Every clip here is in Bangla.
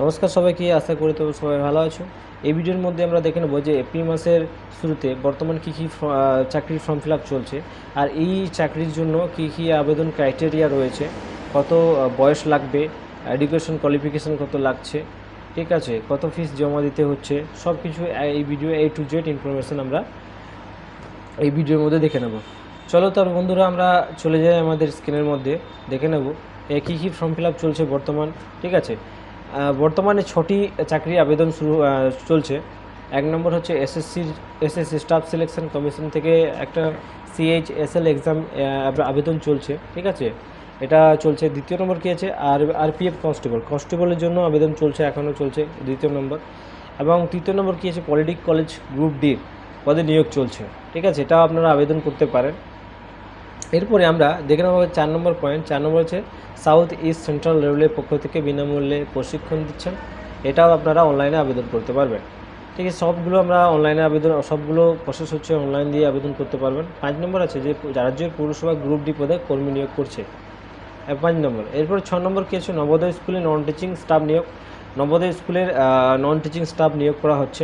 নমস্কার সবাইকে, আশা করি তবে সবাই ভালো আছো। এই ভিডিওর মধ্যে আমরা দেখে নেব যে এপ্রিল মাসের শুরুতে বর্তমান কী কী চাকরির ফর্ম ফিল আপ চলছে, আর এই চাকরির জন্য কী কী আবেদন ক্রাইটেরিয়া রয়েছে, কত বয়স লাগবে, এডুকেশন কোয়ালিফিকেশান কত লাগছে, ঠিক আছে, কত ফিস জমা দিতে হচ্ছে, সব কিছু এই video A to Z information আমরা এই ভিডিওর মধ্যে দেখে নেব। চলো তার বন্ধুরা, আমরা চলে যাই আমাদের স্ক্রিনের মধ্যে, দেখে নেব কী কী ফর্ম ফিল আপ চলছে বর্তমান। ঠিক আছে, বর্তমানে 6টি চাকরি আবেদন চলছে। এক নম্বর হচ্ছে এসএসসি স্টাফ সিলেকশন কমিশন থেকে একটা CHSL এক্সাম আবেদন চলছে। ঠিক আছে, এটা চলছে। দ্বিতীয় নম্বর কী আছে, আরপিএফ কনস্টেবলের জন্য আবেদন চলছে, এখনও চলছে দ্বিতীয় নম্বর। এবং তৃতীয় নম্বর কী আছে, পলিটিক কলেজ গ্রুপ ডির পদে নিয়োগ চলছে। ঠিক আছে, এটাও আপনারা আবেদন করতে পারেন। এরপরে আমরা দেখে নেব 4 নম্বর পয়েন্ট। 4 নম্বর হচ্ছে সাউথ ইস্ট সেন্ট্রাল রেলওয়ের পক্ষ থেকে বিনামূল্যে প্রশিক্ষণ দিচ্ছেন, এটাও আপনারা অনলাইনে আবেদন করতে পারবেন। ঠিক আছে, সবগুলো আমরা অনলাইনে সবগুলো প্রসেস হচ্ছে অনলাইন দিয়ে আবেদন করতে পারবেন। 5 নম্বর আছে যে রাজ্যের পৌরসভা গ্রুপ ডি পদে কর্মী নিয়োগ করছে, 5 নম্বর। এরপর 6 নম্বর কী আছে, নবোদয় স্কুলে নন টিচিং স্টাফ নিয়োগ। নবোদয় স্কুলের নন টিচিং স্টাফ নিয়োগ করা হচ্ছে।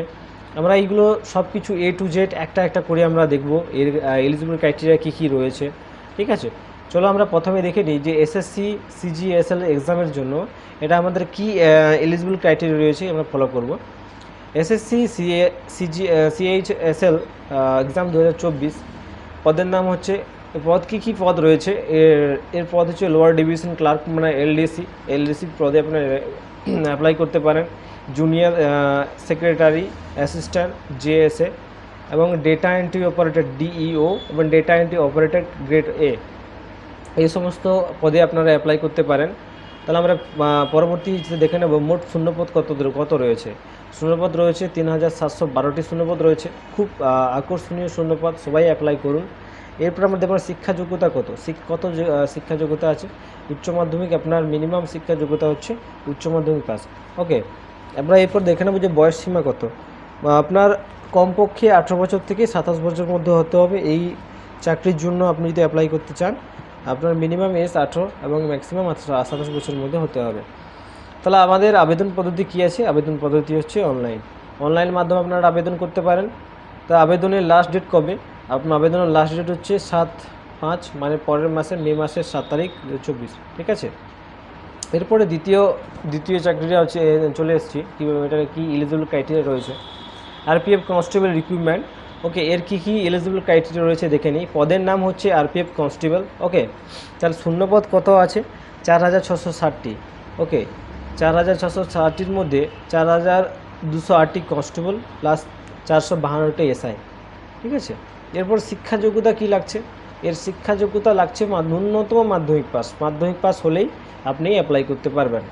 আমরা এইগুলো সব কিছু A to Z একটা একটা করে আমরা দেখব, এর এলিজিবল ক্রাইটেরিয়া কী কী রয়েছে। ঠিক আছে, চলো আমরা প্রথমে দেখে নিই যে এসএসসি CGSL এক্সামের জন্য এটা আমাদের কি এলিজিবল ক্রাইটেরিয়া রয়েছে আমরা ফলো করব। এসএসসি CHSL এক্সাম 2024, পদের নাম হচ্ছে, পদ কী পদ রয়েছে, এর পদ হচ্ছে লোয়ার ডিভিশন ক্লার্ক, মানে এলডিসি পদে আপনার অ্যাপ্লাই করতে পারেন। জুনিয়র সেক্রেটারি অ্যাসিস্ট্যান্ট JSA, এবং ডেটা এন্ট্রি অপারেটর DEO, এবং data entry operator grade A, এই সমস্ত পদে আপনারা অ্যাপ্লাই করতে পারেন। তাহলে আমরা পরবর্তী দেখে নেব মোট শূন্যপদ কত রয়েছে। শূন্যপদ রয়েছে 3712টি শূন্যপদ রয়েছে, খুব আকর্ষণীয় শূন্যপদ, সবাই অ্যাপ্লাই করুন। এরপর আমরা দেখব শিক্ষা যোগ্যতা শিক্ষা যোগ্যতা আছে। উচ্চ মাধ্যমিক, আপনার মিনিমাম শিক্ষা যোগ্যতা হচ্ছে উচ্চ মাধ্যমিক পাস। ওকে, আমরা এরপর দেখে নেব যে বয়স সীমা কত। আপনার কমপক্ষে 18 বছর থেকে 27 বছরের মধ্যে হতে হবে এই চাকরির জন্য। আপনি যদি অ্যাপ্লাই করতে চান, আপনার মিনিমাম এজ 18 এবং ম্যাক্সিমাম 27 বছরের মধ্যে হতে হবে। তাহলে আমাদের আবেদন পদ্ধতি কী আছে, আবেদন পদ্ধতি হচ্ছে অনলাইন মাধ্যমে আপনারা আবেদন করতে পারেন। তা আবেদনের লাস্ট ডেট কবে, আপনার আবেদনের লাস্ট ডেট হচ্ছে 7/5, মানে পরের মাসে মে মাসের 7 তারিখ 2024। ঠিক আছে, এরপরে দ্বিতীয় চাকরিটা হচ্ছে চলে এসেছি, কীভাবে এটার কী এলিজিবল ক্রাইটেরিয়া রয়েছে। RPF constable recruitment. ওকে, এর কী এলিজিবল ক্রাইটেরিয়া রয়েছে দেখে নিই। পদের নাম হচ্ছে আরপিএফ কনস্টেবল। ওকে, তাহলে শূন্যপদ কত আছে, 4660টি। ওকে, 4660টির মধ্যে 4208টি কনস্টেবল প্লাস 452টি SI। ঠিক আছে, এরপর শিক্ষা যোগ্যতা কী লাগছে, এর শিক্ষা যোগ্যতা লাগছে ন্যূনতম মাধ্যমিক পাস হলেই আপনি অ্যাপ্লাই করতে পারবেন।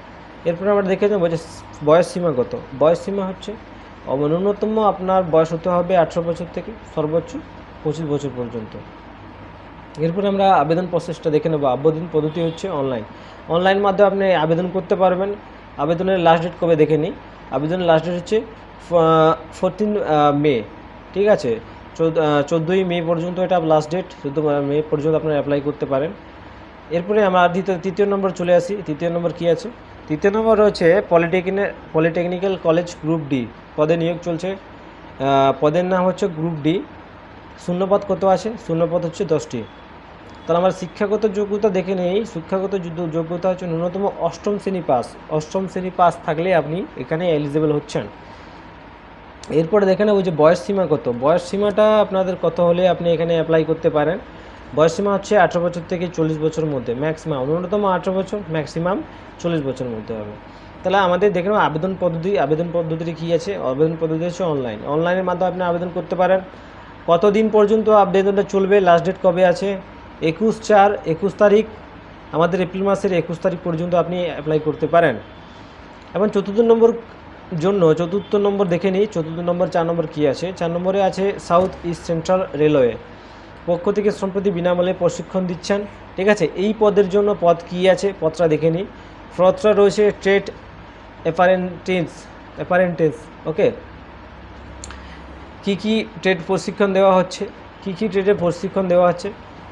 এরপর আমরা দেখে নেব যে বয়স সীমা কত। বয়স সীমা হচ্ছে ন্যূনতম আপনার বয়স হতে হবে 18 বছর থেকে সর্বোচ্চ 25 বছর পর্যন্ত। এরপর আমরা আবেদন প্রসেসটা দেখে নেব। আবেদন পদ্ধতি হচ্ছে অনলাইন মাধ্যমে আপনি আবেদন করতে পারবেন। আবেদনের লাস্ট ডেট কবে দেখে নিই। আবেদনের লাস্ট ডেট হচ্ছে 14 মে। ঠিক আছে, 14ই মে পর্যন্ত এটা লাস্ট ডেট, 14 মে পর্যন্ত আপনারা অ্যাপ্লাই করতে পারেন। এরপরে আমরা তৃতীয় নম্বর চলে আসি। তৃতীয় নম্বর কী আছে, তৃতীয় নম্বর রয়েছে পলিটেকনিক্যাল কলেজ গ্রুপ ডি পদে নিয়োগ চলছে। পদের নাম হচ্ছে গ্রুপ ডি। শূন্যপদ কত আছে, শূন্যপদ হচ্ছে 10টি। তাহলে আমরা শিক্ষাগত যোগ্যতা দেখে নেই। শিক্ষাগত যোগ্যতা হচ্ছে ন্যূনতম অষ্টম শ্রেণী পাস থাকলে আপনি এখানে এলিজিবল হচ্ছেন। এরপরে দেখে নেব যে বয়স সীমা কত। বয়স সীমাটা আপনাদের কত হলে আপনি এখানে অ্যাপ্লাই করতে পারেন। বয়স সীমা হচ্ছে 18 বছর থেকে 40 বছরের মধ্যে, ম্যাক্সিমাম ন্যূনতম 18 বছর, ম্যাক্সিমাম 40 বছরের মধ্যে হবে। তাহলে আমাদের দেখে নেব আবেদন পদ্ধতি কী আছে। আবেদন পদ্ধতি হচ্ছে অনলাইনের মাধ্যমে আপনি আবেদন করতে পারেন। কতদিন পর্যন্ত আবেদনটা চলবে, লাস্ট ডেট কবে আছে, 21 তারিখ, আমাদের এপ্রিল মাসের 21 তারিখ পর্যন্ত আপনি অ্যাপ্লাই করতে পারেন। এবং চতুর্থ নম্বর দেখে নিই। চতুর্থ নম্বর 4 নম্বর কী আছে। 4 নম্বরে আছে সাউথ ইস্ট সেন্ট্রাল রেলওয়ে পক্ষ থেকে সম্প্রতি বিনামূল্যে প্রশিক্ষণ দিচ্ছেন। ঠিক আছে, এই পদের জন্য পদ কী আছে, পদটা দেখে নিই। পদটা রয়েছে ট্রেড অ্যাপারেন্টিস। ওকে, কী ট্রেড প্রশিক্ষণ দেওয়া হচ্ছে, কী ট্রেডের প্রশিক্ষণ দেওয়া হচ্ছে,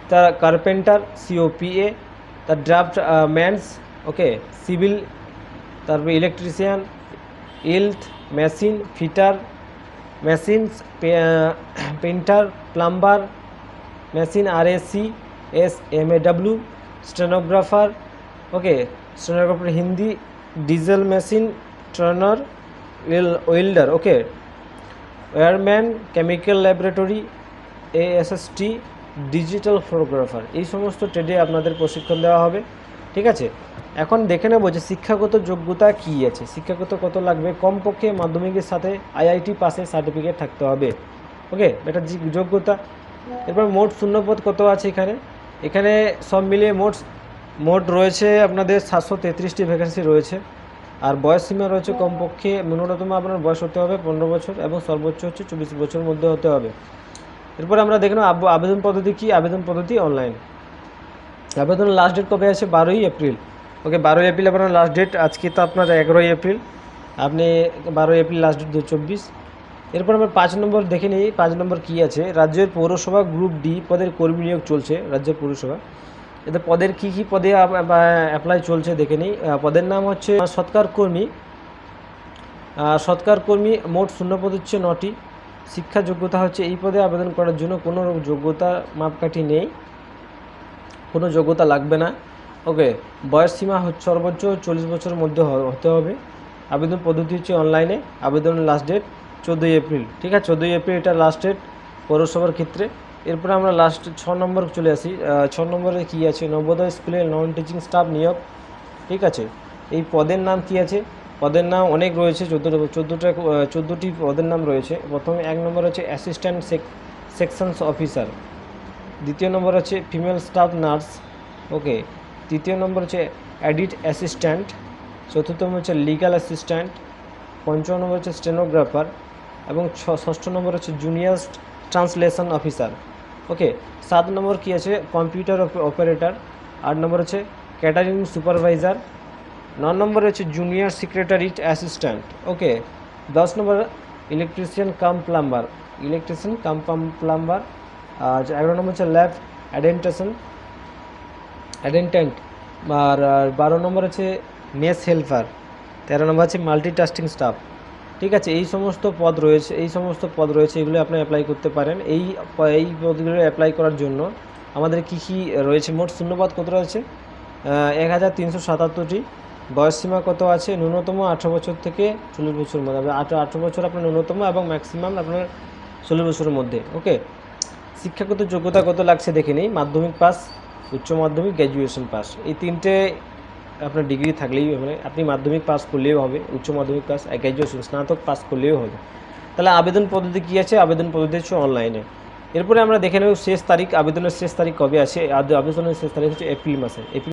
তার কার্পেন্টার COPA, তার ড্রাফট ম্যানস, ওকে, সিভিল, তারপরে ইলেকট্রিশিয়ান, ইল্থ machine fitter machines painter plumber machine RAC SMAW stenographer okay stenographer Hindi diesel machine turner welder okay wireman chemical laboratory ASST digital photographer এই সমস্ত ট্রেডে আপনাদের প্রশিক্ষণ দেওয়া হবে ঠিক আছে। এখন দেখে নেব যে শিক্ষাগত যোগ্যতা কী আছে, শিক্ষাগত কত লাগবে। কমপক্ষে মাধ্যমিকের সাথে IIT পাসে সার্টিফিকেট থাকতে হবে ওকে, এটা যোগ্যতা। এরপর মোট শূন্যপদ কত আছে এখানে, এখানে সব মিলিয়ে মোট রয়েছে আপনাদের 733টি ভ্যাকেন্সি রয়েছে। আর বয়স সীমা রয়েছে কমপক্ষে ন্যূনতম আপনার বয়স হতে হবে 15 বছর এবং সর্বোচ্চ হচ্ছে 24 বছরের মধ্যে হতে হবে। এরপর আমরা দেখে নেব আবেদন পদ্ধতি কী। আবেদন পদ্ধতি অনলাইন। আবেদনের লাস্ট ডেট কবে আছে, 12ই এপ্রিল ওকে। 12ই এপ্রিল আপনার লাস্ট ডেট, আজকে তো আপনার 11ই এপ্রিল, আপনি 12ই এপ্রিল লাস্ট ডেট 2024। এরপর আমরা 5 নম্বর দেখে নিই। 5 নম্বর কী আছে, রাজ্যের পৌরসভা গ্রুপ ডি পদের কর্মী নিয়োগ চলছে। রাজ্যের পৌরসভা এতে পদের কী কী পদে অ্যাপ্লাই চলছে দেখে নিই। পদের নাম হচ্ছে সৎকার কর্মী। সৎকার কর্মী মোট শূন্যপদ হচ্ছে 9টি। শিক্ষা যোগ্যতা হচ্ছে এই পদে আবেদন করার জন্য কোনো যোগ্যতা মাপকাঠি নেই, কোনো যোগ্যতা লাগবে না ওকে। বয়স সীমা হচ্ছে সর্বোচ্চ 40 বছরের মধ্যে হতে হবে। আবেদন পদ্ধতি হচ্ছে অনলাইনে। আবেদনের লাস্ট ডেট 14ই এপ্রিল ঠিক আছে, 14ই এপ্রিল এটা লাস্ট ডেট পৌরসভার ক্ষেত্রে। এরপরে আমরা লাস্ট 6 নম্বর চলে আসি। 6 নম্বরে কী আছে, নবোদয় স্কুলে নন টিচিং স্টাফ নিয়োগ ঠিক আছে। এই পদের নাম কী আছে, পদের নাম অনেক রয়েছে, 14টি পদের নাম রয়েছে। প্রথমে 1 নম্বর হচ্ছে অ্যাসিস্ট্যান্ট সেকশনস অফিসার, দ্বিতীয় নম্বর হচ্ছে ফিমেল স্টাফ নার্স ওকে, তৃতীয় নম্বর হচ্ছে অ্যাডিট অ্যাসিস্ট্যান্ট, চতুর্থ নম্বর হচ্ছে লিগাল অ্যাসিস্ট্যান্ট, পঞ্চম নম্বর হচ্ছে স্টেনোগ্রাফার এবং ষষ্ঠ নম্বর হচ্ছে জুনিয়র ট্রান্সলেশন অফিসার ওকে। 7 নম্বর কী আছে, কম্পিউটার অপারেটর। 8 নম্বর হচ্ছে ক্যাটারিং সুপারভাইজার। 9 নম্বর হচ্ছে জুনিয়র সেক্রেটারিট অ্যাসিস্ট্যান্ট ওকে। 10 নম্বর ইলেকট্রিশিয়ান কাম প্লাম্বার, আর 11 নম্বর হচ্ছে ল্যাব অ্যাটেন্ডেন্ট। আর 12 নম্বর হচ্ছে মেস হেল্পার। 13 নম্বর হচ্ছে মাল্টিটাস্কিং স্টাফ ঠিক আছে। এই সমস্ত পদ রয়েছে, এগুলো আপনি অ্যাপ্লাই করতে পারেন। এই পদগুলো অ্যাপ্লাই করার জন্য আমাদের কী কী রয়েছে, মোট শূন্যপদ কত রয়েছে, 1377টি। বয়স সীমা কত আছে, ন্যূনতম 18 বছর থেকে 40 বছরের মধ্যে, 18 বছর আপনার ন্যূনতম এবং ম্যাক্সিমাম আপনার 40 বছরের মধ্যে ওকে। শিক্ষাগত যোগ্যতা কত লাগছে দেখে নিই। মাধ্যমিক পাস, উচ্চ মাধ্যমিক, গ্র্যাজুয়েশন পাস, এই তিনটে আপনার ডিগ্রি থাকলেই হবে। আপনি মাধ্যমিক পাস করলেও হবে, উচ্চ মাধ্যমিক পাস, গ্র্যাজুয়েশন স্নাতক পাস করলেও হবে। তাহলে আবেদন পদ্ধতি কী আছে, আবেদন পদ্ধতি হচ্ছে অনলাইনে। এরপরে আমরা দেখে নেব শেষ তারিখ, আবেদনের শেষ তারিখ কবে আছে। আবেদনের শেষ তারিখ হচ্ছে এপ্রিল মাসে।